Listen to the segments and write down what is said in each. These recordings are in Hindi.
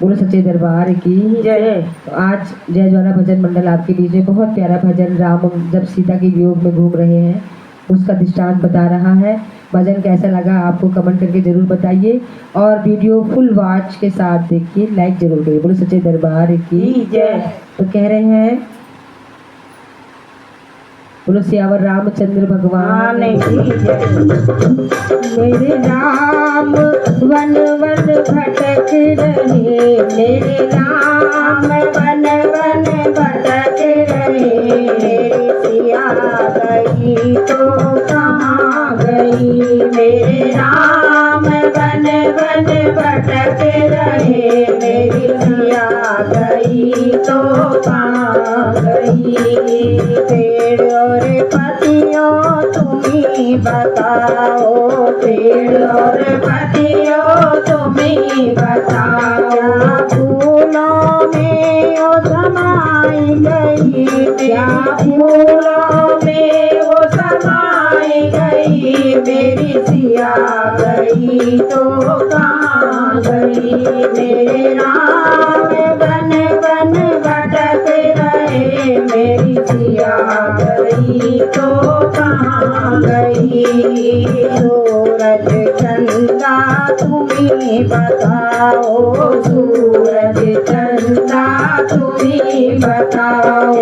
बोलो सच्चे दरबार की जय। तो आज जय ज्वाला भजन मंडल आपके बीच में बहुत प्यारा भजन राम जब सीता के वियोग में घूम रहे हैं उसका दृष्टांत बता रहा है। भजन कैसा लगा आपको कमेंट करके जरूर बताइए और वीडियो फुल वॉच के साथ देखिए, लाइक जरूर करिए। बोलो सच्चे दरबार की जय। तो कह रहे हैं बोलो सियावर रामचंद्र भगवान की जय। मेरे राम वन वन भटक रहे, मेरे राम वन वन भटक रहे, मेरी सिया गई तो कहाँ गई। मेरे राम वन वन भटक रहे, मेरी सिया गई तो कहाँ गई। पेड़ और पतियों तुम्हीं बताओ, पेड़ और पतियों तुम्हीं बताओ। फूलों में वो समाई गई, क्या फूलों में वो समाई गई। मेरी सिया गई तो कहाँ गई। मेरे राम वन वन भटक रहे, मेरी सिया गई तो कहाँ गई। सूरज चंदा तुम्हीं बताओ, सूरज चंदा तुम्हीं बताओ।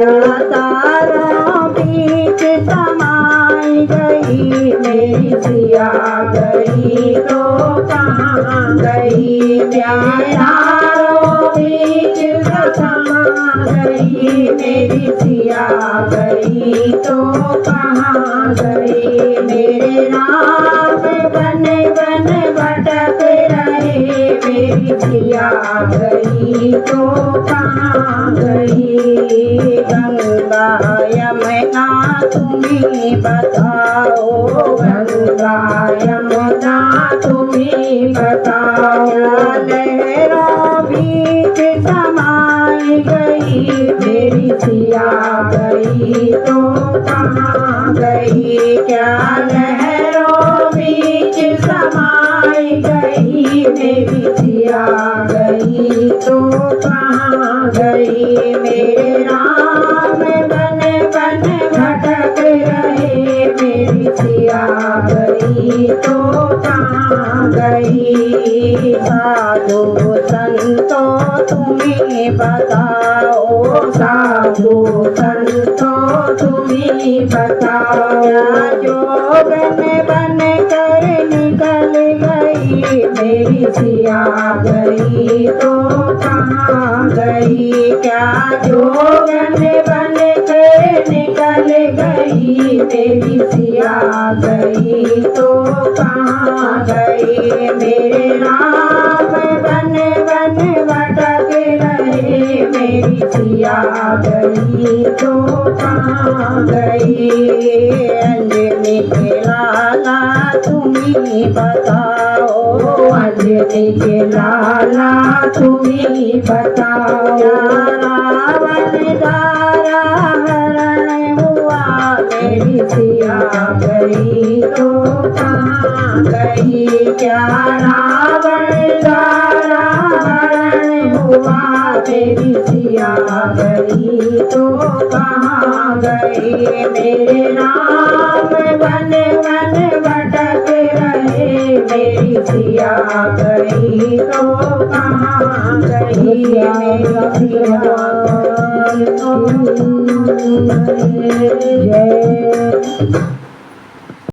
तारों बीच समाई गई, मेरी सिया गई तो कहाँ गई। तारों बीच समा गई, मेरी सिया गई तो कहाँ गई। मेरे राम वन वन भटक रहे, मेरी सिया गई तो कहाँ गई। गंगा यमुना तुम्हीं बताओ, गंगा यमुना तुम्हीं बताओ। लहरों बीच समाई गई, मेरी सिया गई तो कहाँ गई। क्या लहरों बीच समाई गई, मेरी सिया गई तो कहाँ गई। मेरे राम वन वन भटक रहे, मेरी सिया गई तो कहाँ गई। साधु संतों तुम्हीं बताओ, साधु संतों तुम्हीं बताओ। जोगन बन कर निकल गई, मेरी सिया गई तो कहाँ गई। क्या जोगन बन कर निकल गई, मेरी सिया गई तो कहाँ गई। मेरे राम वन वन भटक रहे, मेरी सिया गई तो कहाँ गई। अंजनी के लाला तुम्हीं बताओ, अंजनी के लाला तुम्हीं बताओ। रावण दारा हरण हुआ, मेरी सिया गई तो कहाँ गई। क्या रावण दारा हरण हुआ, मेरी सिया गई तो कहाँ गई। मेरे राम वन वन भटक रहे, मेरी सिया गई तो कहाँ गई। मेरी सिया जय।